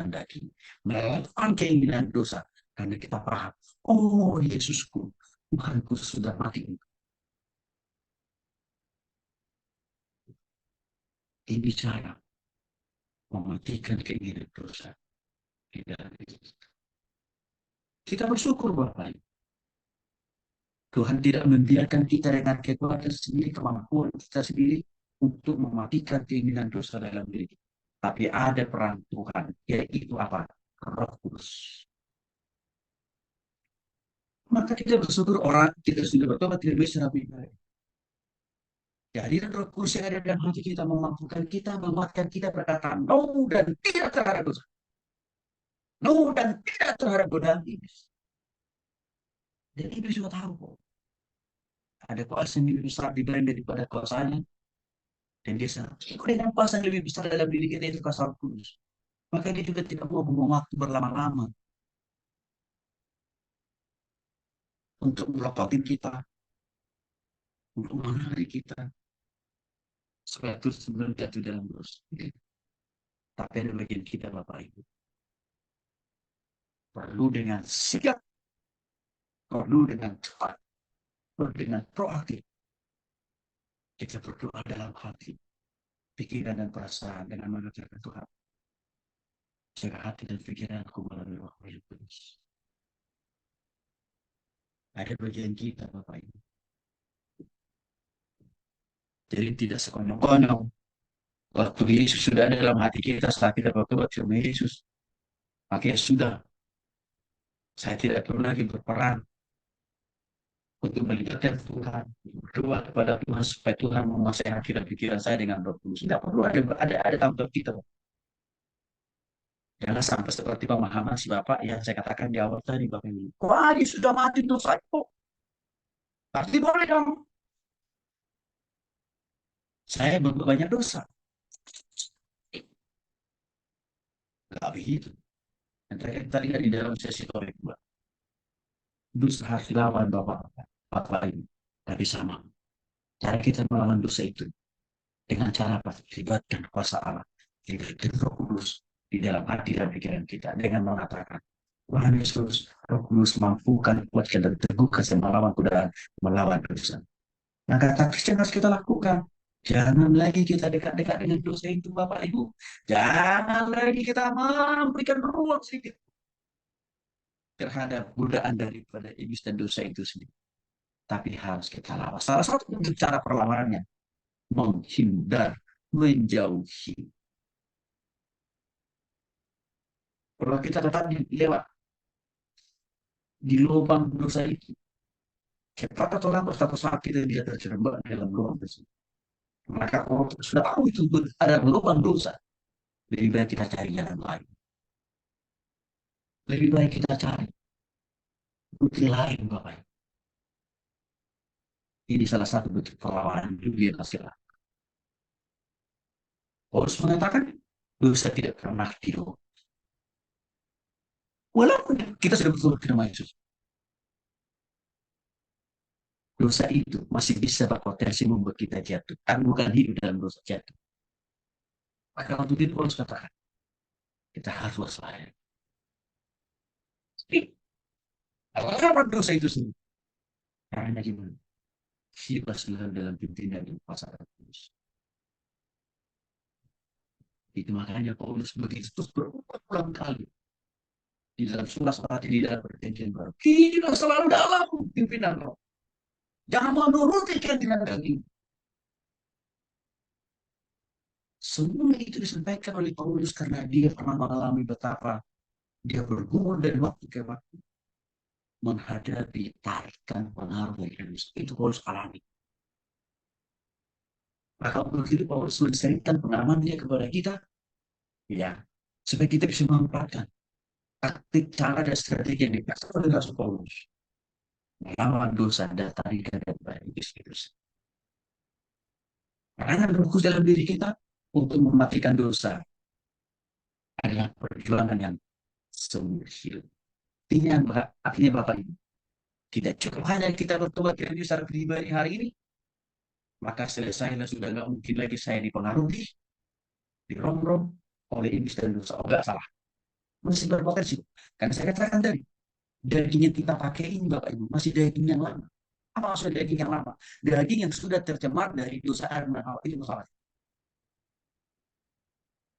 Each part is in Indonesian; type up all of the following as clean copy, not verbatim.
keinginan daging, melawan keinginan dosa. Karena kita paham, oh Yesusku, Tuhanku sudah mati. Ini cara mematikan keinginan dosa di dalam diri kita. Kita bersyukur Bapak. Tuhan tidak membiarkan kita dengan kekuatan sendiri, kemampuan kita sendiri untuk mematikan keinginan dosa dalam diri kita. Tapi ada peran Tuhan, yaitu apa? Roh Kudus. Maka kita bersyukur orang kita sudah bertobat tidak bisa lebih baik. Kehadiran Roh Kudus yang ada dalam hati kita memampukan kita, menguatkan kita berkata no dan tidak terhadap dosa. No dan tidak terhadap godaan iblis. Dan iblis juga tahu kok. Ada kuasa yang lebih besar dibanding daripada kuasanya. Dan dia sangat dengan kuasa yang lebih besar dalam diri kita itu kuasa Roh Kudus. Maka dia juga tidak mau membuang waktu berlama-lama untuk melototin kita, untuk menarik kita, supaya terus sebelum jatuh dalam dosa. Tapi ada bagian kita Bapak Ibu. Perlu dengan sigap, perlu dengan cepat, perlu dengan proaktif. Kita berdoa dalam hati, pikiran dan perasaan dengan mengatakan Tuhan, jaga hati dan pikiranku melalui Roh yang kudus. Ada bagian kita Bapak Ibu. Jadi tidak sekonyong-konyong. Waktu Yesus sudah ada dalam hati kita setelah kita bertobat sama Yesus, maka sudah, saya tidak perlu lagi berperan untuk melibatkan Tuhan, berdoa kepada Tuhan supaya Tuhan menguasai hati dan pikiran saya dengan Roh Kudus. Tidak perlu ada tanggung jawab kita. Jangan sampai seperti pemahaman si Bapak yang saya katakan di awal tadi, Bapak ini. Wah, dia sudah mati dosa kok. Pasti boleh dong. Saya berbuat banyak dosa. Enggak begitu. Yang terakhir kita lihat di dalam sesi topik dua. Dosa harus dilawan Bapak ini. Tapi sama. Cara kita melawan dosa itu dengan cara apa? Libatkan kuasa Allah. Libatkan Roh Kudus di dalam hati dan pikiran kita dengan mengatakan, Tuhan Yesus, Roh Kudus mampukan, kuatkan dan teguhkan saya melawan godaan, melawan dosa. Nah, kata Kristen harus kita lakukan. Jangan lagi kita dekat-dekat dengan dosa itu, Bapak Ibu. Jangan lagi kita memberikan ruang sedikit terhadap godaan daripada iblis dan dosa itu sendiri. Tapi harus kita lawan. Salah satu bentuk cara perlawanannya, menghindar, menjauhi. Kalau kita tetap lewat di lubang dosa itu, cepat atau lambat satu saat kita bisa terjerembab dalam lubang dosa. Maka kalau sudah tahu itu ada lubang dosa, lebih baik kita cari jalan lain. Lebih baik kita cari bukti lain, Bapak. Ini salah satu bentuk perlawanan juga yang hasilnya. Paulus mengatakan dosa tidak pernah tidur. Walaupun kita sudah bertobat ke nama Yesus, dosa itu masih bisa berpotensi membuat kita jatuh. Kan bukan hidup dalam dosa jatuh. Maka untuk itu Paulus katakan, kita harus waspada. Apa dosa itu sendiri? Caranya gimana? Hiduplah selalu dalam pimpinan dan kuasa Kristus. Itu makanya Paulus begitu terus berulang kali di dalam surat-surat di dalam perjanjian baru. Hiduplah selalu dalam pimpinan Roh. Jangan menuruti keinginan daging. Semua itu disampaikan oleh Paulus karena dia pernah mengalami betapa dia bergumul dari waktu ke waktu menghadapi tarikan pengaruh dari Kristus. Itu Paulus alami. Maka untuk itu Paulus menceritakan pengalamannya kepada kita, ya, supaya kita bisa memanfaatkan taktik, cara, dan strategi yang dikasih oleh Rasul Paulus melawan dosa dan tarikan dari Kristus. Karena fokus dalam diri kita untuk mematikan dosa adalah perjuangan yang seumur hidup. Artinya Bapak Ibu, tidak cukup hanya kita bertobat dengan secara pribadi hari ini, maka selesailah sudah nggak mungkin lagi saya dipengaruhi, dirongrong oleh iblis dan dosa. Oh, nggak salah. masih berpotensi. Karena saya katakan tadi, daging yang kita pakai ini Bapak Ibu masih daging yang lama. Apa maksud daging yang lama? Daging yang sudah tercemar dari dosa Adam dan Hawa. Ini masalah.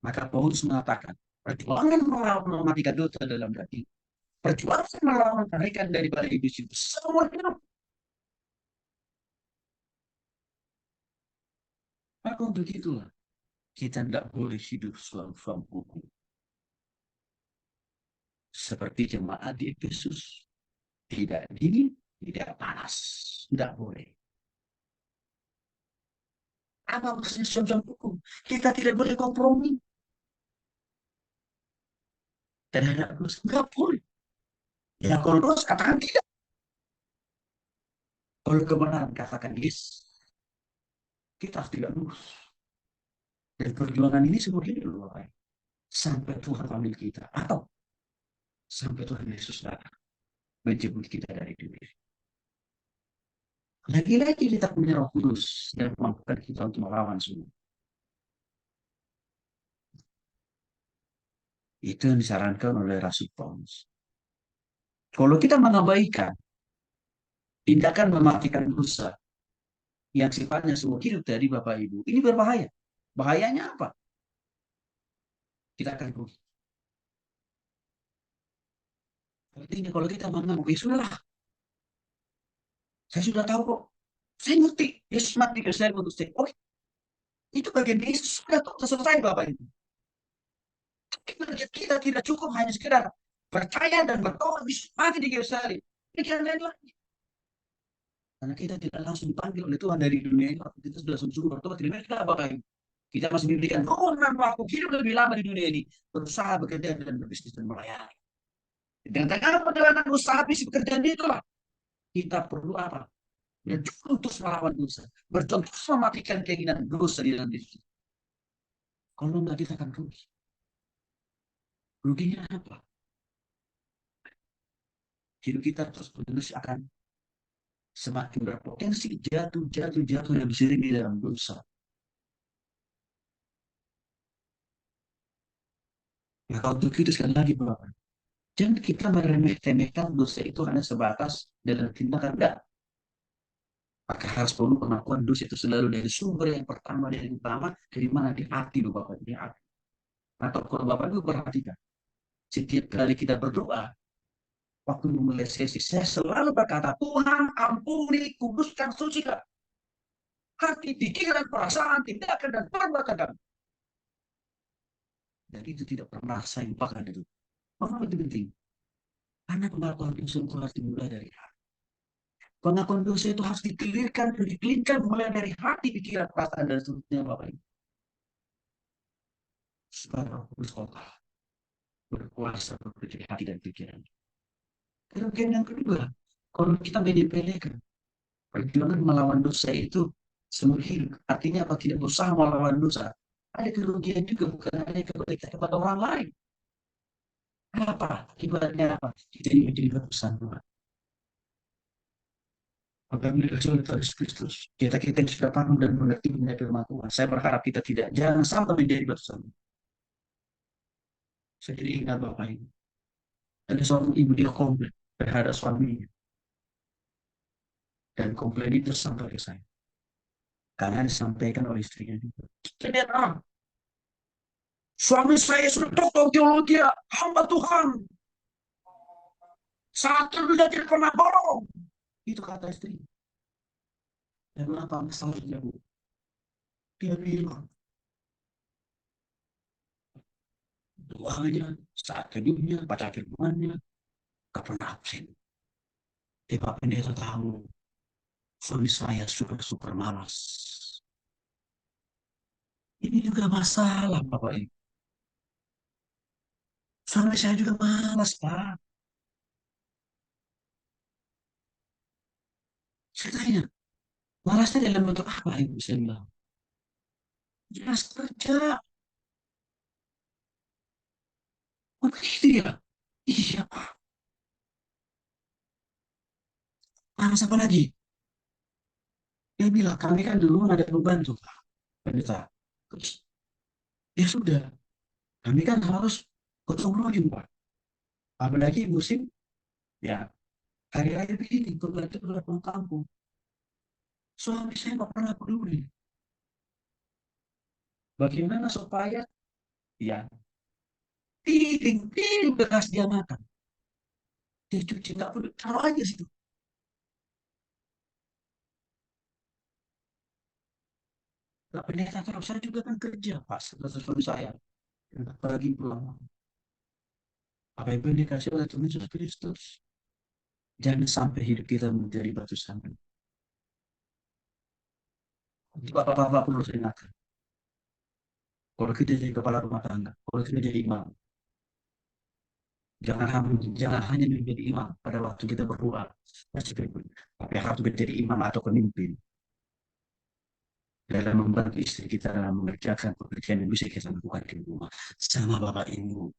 Maka Paulus mengatakan, perjuangan melawan mematikan dosa dalam daging, perjuangan melawan penarikan daripada iblis itu semuanya. Maka untuk itulah kita tidak boleh hidup suam-suam hukum. Seperti jemaat di Efesus, tidak dingin, tidak panas. Tidak boleh. Apa maksudnya suam-suam hukum? Kita tidak boleh kompromi terhadap dosa. Tidak boleh. Ya kalau dosa katakan tidak. Kalau kebenaran katakan yes. Kita harus tidak lurus. Dan perjuangan ini semua hidup loh. Sampai Tuhan panggil kita. Atau sampai Tuhan Yesus datang menjemput kita dari dunia. Lagi-lagi kita punya Roh Kudus yang mampukan kita untuk melawan semua. Itu yang disarankan oleh Rasul Paulus. Kalau kita mengabaikan tindakan mematikan dosa yang sifatnya semua hidup dari Bapak Ibu, ini berbahaya. Bahayanya apa? Kita akan rugi. Artinya kalau kita menganggap, ya sudahlah, saya sudah tahu kok. Saya ngerti. Yesus mati ke saya untuk saya. Oh, itu bagian Yesus sudah selesai Bapak Ibu. Kita tidak cukup hanya sekedar percaya dan bertobat mati di Yerusalem. Pikiran lain lagi. Karena kita tidak langsung dipanggil oleh Tuhan dari dunia ini. Kita sudah sungguh bertobat. Tidak kita apa kain. Kita masih diberikan kewenangan waktu hidup lebih lama di dunia ini. Berusaha bekerja dan berbisnis dan melayani. Dan dengan perjalanan usaha bisnis pekerjaan itulah kita perlu apa? Berjuang terus melawan dosa. Berjuang terus mematikan keinginan dosa di dalam diri. Kalau enggak kita akan rugi. Ruginya apa? Hidup kita terus menerus akan semakin berpotensi jatuh, jatuh, jatuh dan sering di dalam dosa. Ya kalau untuk itu sekali lagi Bapak, jangan kita meremeh-temehkan dosa itu hanya sebatas dalam tindakan. Enggak. Maka harus perlu pengakuan dosa itu selalu dari sumber yang pertama, dari utama, dari mana di hati loh Bapak, di hati. Atau kalau Bapak itu perhatikan, setiap kali kita berdoa, waktu memulai sesi, saya selalu berkata, Tuhan ampuni, kuduskan, sucikan hati, pikiran, perasaan, tindakan, dan perbuatan kami. Dan itu tidak pernah saya lupakan itu. Mengapa itu penting? Karena pengakuan dosa itu harus dimulai dari hati. Pengakuan dosa itu harus dikelirkan mulai dari hati, pikiran, perasaan, dan seterusnya Bapak Ibu. Supaya Roh Kudus Allah berkuasa bekerja hati dan pikiran. Kerugian yang kedua, kalau kita menyepelekan perjuangan melawan dosa itu seumur hidup, artinya apa? Tidak berusaha melawan dosa. Ada kerugian juga, bukan hanya kebaikan kepada orang lain. Apa? Akibatnya apa? Kita ini menjadi ratusan Tuhan. Apabila oleh Yesus Kristus, kita yang sudah paham dan mengerti mengenai firman Tuhan. Saya berharap kita tidak, jangan sampai menjadi ratusan. Saya jadi ingat Bapak ini. Ada seorang ibu dia komplain terhadap suaminya. Dan komplain itu sampai ke saya. Karena disampaikan oleh istrinya juga. Ternyata suami saya sudah dokter teologi, hamba Tuhan. Saat itu dia tidak pernah bohong. Itu kata istri. Dan apa masalahnya, Bu? Dia bilang, doanya, saat tidurnya, baca firmannya, gak pernah absen. Tapi pendeta tahu, suami saya sudah super malas. Ini juga masalah, Bapak Ibu. Suami saya juga malas, Pak. Saya tanya, malasnya dalam bentuk apa, Ibu? Saya bilang, jelas kerja. Oh, begitu ya? Iya, Pak. Malas apa lagi? Dia bilang, kami kan dulu ada beban tuh, Pak. Pendeta. Terus, ya sudah. Kami kan harus gotong royong Pak. Apalagi musim ya hari raya begini, keluarga pulang kampung. Suami saya nggak pernah peduli. Bagaimana supaya ya piring bekas dia makan, dia cuci nggak perlu taruh aja situ. Nggak pendeta kalau saya juga kan kerja Pak, setelah suami saya. Apalagi pulang. Apa yang dikasih oleh Tuhan Yesus Kristus. Jangan sampai hidup kita menjadi batu sandungan. Bapak-bapak perlu saya ingatkan. Kalau kita jadi kepala rumah tangga, kalau kita jadi imam, jangan hanya menjadi imam pada waktu kita berdoa, tapi harus menjadi imam atau pemimpin dalam membantu istri kita dalam mengerjakan pekerjaan yang bisa kita lakukan di rumah. Sama bapak ibu.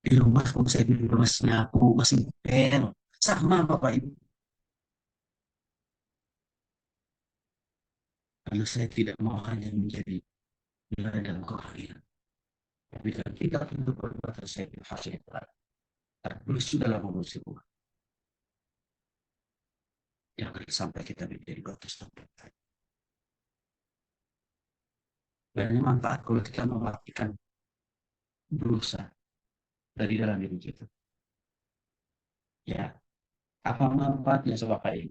Di rumah kalau saya di rumah nyapu, masih ngepel. Sama bapak ibu. Karena saya tidak mau hanya menjadi ladang keahlian. Tapi kalau kita tentu berbuat saya hasil tertulis sudahlah mengusir Tuhan. Jangan sampai kita menjadi batu sandungan. Dan ini manfaat kalau kita mematikan dosa dari dalam diri kita. Ya, apa manfaatnya sebab ini?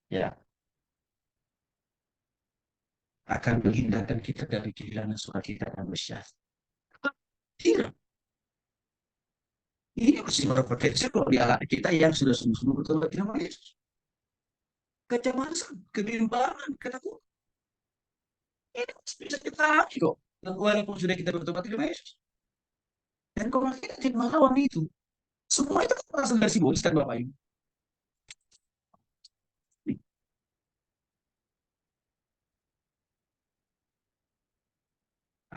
Ya, akan menghindarkan kita dari kehilangan sukacita dan masyarakat. Tidak. Ini mesti berpotensi kalau di alat kita yang sudah sungguh-sungguh bertobat nama Yesus. Kecemasan, kebimbangan, ketakutan. Ini bisa kita hati kok. Dan walaupun sudah kita bertobat nama Yesus. Dan kalau kita tidak melawan itu, semua itu langsung dari simbolis kan Bapak Ibu.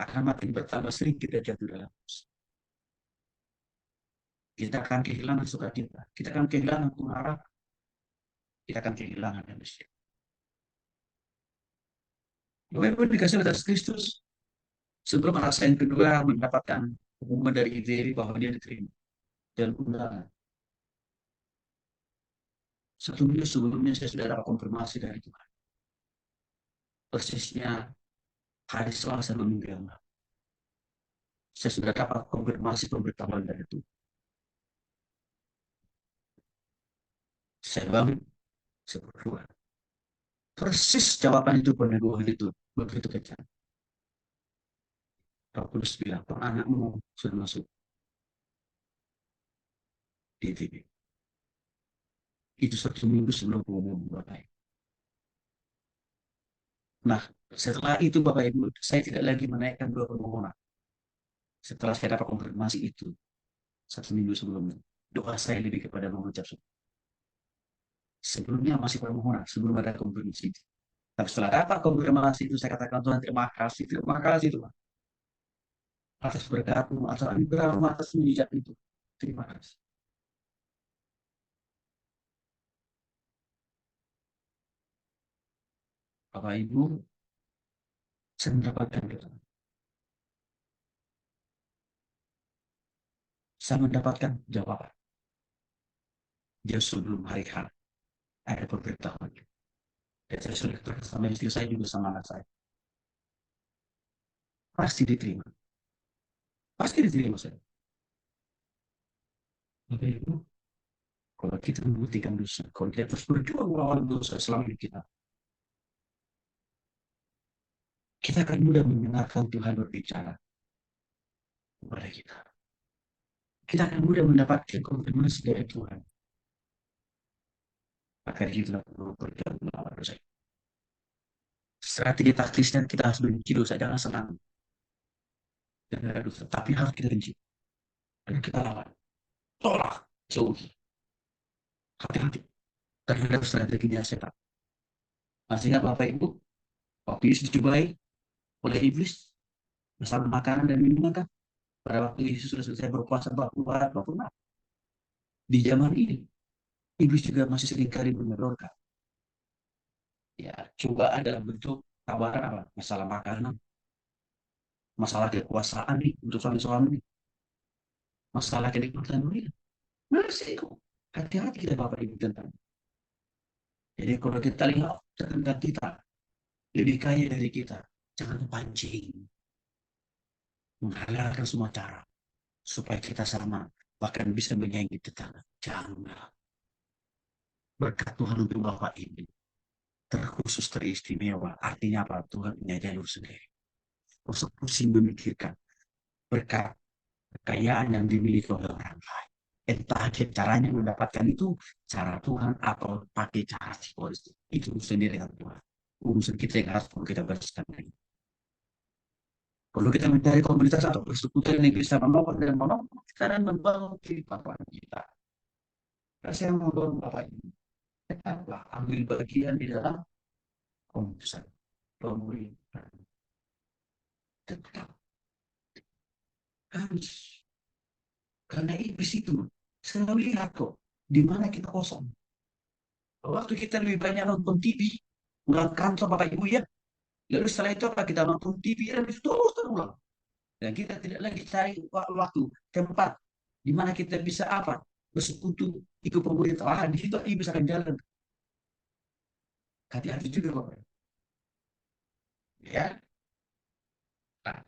Akan makin bertambah sering kita jatuh dalam dosa. Kita akan kehilangan sukacita. Kita akan kehilangan pengharapan. Kita akan kehilangan manusia. Bapak Ibu dikasih oleh Kristus sebelum rasa yang kedua mendapatkan pengumuman dari ITRI bahwa dia diterima dan undangan. Satu minggu sebelumnya saya sudah dapat konfirmasi dari Tuhan. Persisnya hari Selasa minggu yang lalu. Saya sudah dapat konfirmasi pemberitahuan dari Tuhan. Saya bangun, saya berdoa. Persis jawaban itu peneguhan itu begitu kejam. Roh Kudus bilang, anakmu sudah masuk di TV. Itu satu minggu sebelum pengumuman Bapak. Nah, setelah itu Bapak Ibu, saya tidak lagi menaikkan dua permohonan. Setelah saya dapat konfirmasi itu, satu minggu sebelumnya, doa saya lebih kepada mengucap syukur. Sebelumnya masih permohonan, sebelum ada konfirmasi itu. Tapi setelah dapat konfirmasi itu, saya katakan Tuhan terima kasih Tuhan. Atas berkatmu, atas anugerahmu, atas mujizat itu. Terima kasih. Bapak Ibu, saya mendapatkan doa. Saya mendapatkan jawaban. Jauh sebelum hari H ada pemberitahuan. Dan saya sudah ketemu sama istri saya juga sama anak saya. Pasti diterima. Pasti diterima saya. Bapak Ibu, kalau kita membuktikan dosa, kalau kita terus berjuang melawan dosa selama hidup kita akan mudah mendengarkan Tuhan berbicara kepada kita. Kita akan mudah mendapatkan konfirmasi dari Tuhan. Maka kita perlu berjuang melawan dosa. Strategi taktisnya kita harus benci dosa, jangan senang. Dan ada dosa, tapi harus kita benci. Dan kita lawan. Tolak, jauhi. Hati-hati. Terhadap strateginya setan. Masih ingat Bapak Ibu? Waktu Yesus dicobai oleh iblis, bersama makanan dan minuman kan? Pada waktu Yesus sudah selesai berpuasa 40 hari, 40 malam. Di zaman ini, iblis juga masih seringkali menyodorkan. Ya, cobaan dalam bentuk tawaran apa? Masalah makanan, masalah kekuasaan nih untuk suami-suami. masalah kenikmatan dunia. Masih kok. Hati-hati kita Bapak Ibu tentang. Jadi kalau kita lihat tentang kita lebih kaya dari kita, jangan pancing, menghalalkan semua cara supaya kita sama, bahkan bisa menyaingi tetangga. Jangan. Berkat Tuhan untuk Bapak Ibu terkhusus teristimewa. Artinya apa? Tuhan punya jalur sendiri. Usah pusing memikirkan berkat kekayaan yang dimiliki oleh orang lain. Entah caranya mendapatkan itu cara Tuhan atau pakai cara psikologis. Itu sendiri dengan Tuhan. Urusan kita yang harus kita bersihkan. Perlu kita mencari komunitas atau persekutuan yang bisa menolong dan menolong kita dan membangun kehidupan kita. Saya membangun Bapak ini. Tetaplah ambil bagian di dalam komunitas pemerintah. Tetap harus. Karena iblis itu selalu lihat kok di mana kita kosong. Waktu kita lebih banyak nonton TV, pulang kantor Bapak Ibu ya, lalu setelah itu apa kita nonton TV dan itu terus terulang. Dan kita tidak lagi cari waktu, tempat di mana kita bisa apa bersekutu ikut pemerintah. Di situ iblis akan jalan. Hati-hati juga Bapak. Ya, nah,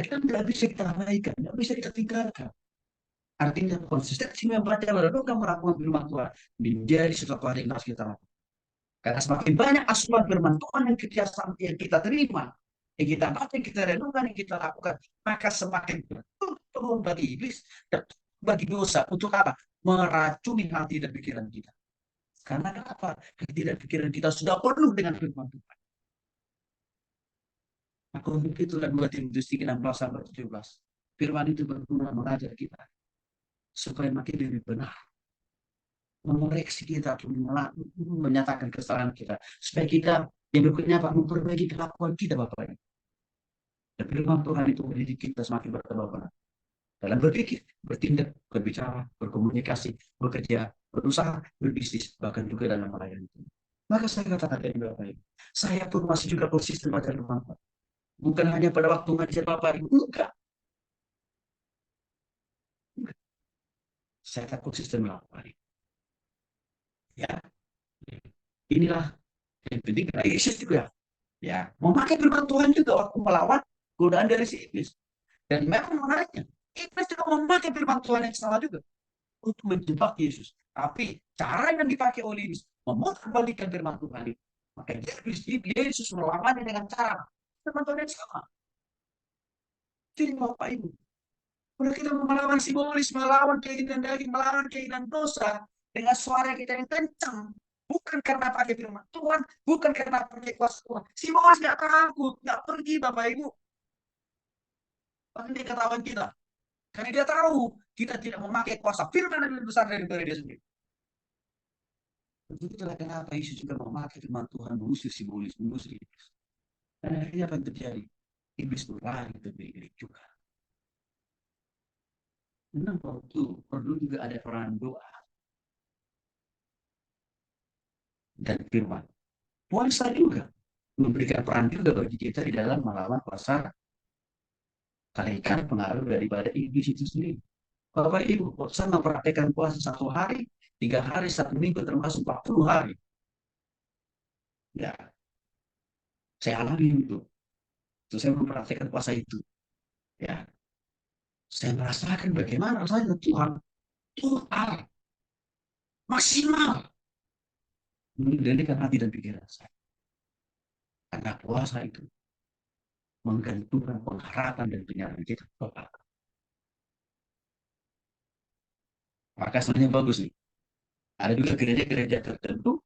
kita tidak bisa kita abaikan, tidak bisa kita tinggalkan. Artinya konsistensi membaca merenungkan melakukan firman Tuhan menjadi sesuatu hal yang harus kita lakukan. Karena semakin banyak asuhan firman Tuhan yang kita terima, yang kita baca, yang kita renungkan, yang kita lakukan, maka semakin bertumbuh bagi iblis dan bagi dosa. Untuk apa? Meracuni hati dan pikiran kita. Karena apa? Hati dan pikiran kita sudah penuh dengan firman Tuhan. Maka untuk itulah 2 Timotius 16 sampai 17. Firman itu berguna mengajar kita supaya makin lebih benar, mengoreksi kita, menyatakan kesalahan kita, supaya kita yang berikutnya Pak memperbaiki kelakuan kita Bapak. Dan firman Tuhan itu mendidik kita semakin bertambah benar dalam berpikir, bertindak, berbicara, berkomunikasi, bekerja, berusaha, berbisnis, bahkan juga dalam melayani. Maka saya katakan dari Bapak Ibu, saya pun masih juga konsisten baca firman Tuhan. Bukan hanya pada waktu ngajar Bapak Ibu, enggak. Saya tak konsisten melakukan itu. Ya, inilah yang penting karena Yesus juga ya memakai firman Tuhan juga waktu melawan godaan dari si iblis. Dan memang menariknya, iblis juga memakai firman Tuhan yang sama juga untuk menjebak Yesus. Tapi cara yang dipakai oleh iblis memutarbalikan firman Tuhan itu. Maka Yesus melawannya dengan cara firman Tuhan yang sama. Jadi Bapak Ibu, kalau kita melawan simbolis, melawan keinginan daging, melawan keinginan dosa dengan suara kita yang kencang, bukan karena pakai firman Tuhan, bukan karena pakai kuasa Tuhan. Simbolis nggak takut, nggak pergi Bapak Ibu. Bahkan dia ketahuan kita. Karena dia tahu kita tidak memakai kuasa firman yang lebih besar daripada dia sendiri. Itulah kenapa Yesus juga memakai firman Tuhan mengusir simbolis, mengusir iblis. Dan akhirnya apa yang terjadi? Iblis berlari ke iblis juga. Memang perlu juga ada peran doa dan firman. Puasa juga memberikan peran juga bagi kita di dalam melawan kuasa kalikan pengaruh daripada iblis itu sendiri. Bapak Ibu, saya mempraktekkan puasa 1 hari, 3 hari, 1 minggu, termasuk 40 hari. Ya, saya alami itu. Terus saya mempraktekkan puasa itu. Ya, saya merasakan bagaimana rasanya Tuhan total, maksimal mengendalikan hati dan pikiran saya. Karena puasa itu menggantungkan pengharapan dan penyerahan kita kepada. Maka sebenarnya bagus nih. Ada juga gereja-gereja tertentu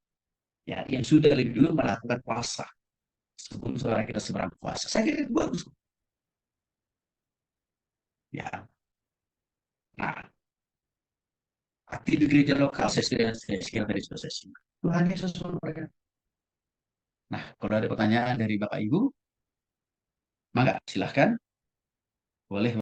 ya yang sudah lebih dulu melakukan puasa sebelum saudara kita seberang puasa. Saya kira itu bagus. Ya, nah, aktif di gereja lokal saya sekira tadi sudah saya simak. Tuhan Yesus memberkati. Nah, kalau ada pertanyaan dari Bapak Ibu, maka silahkan boleh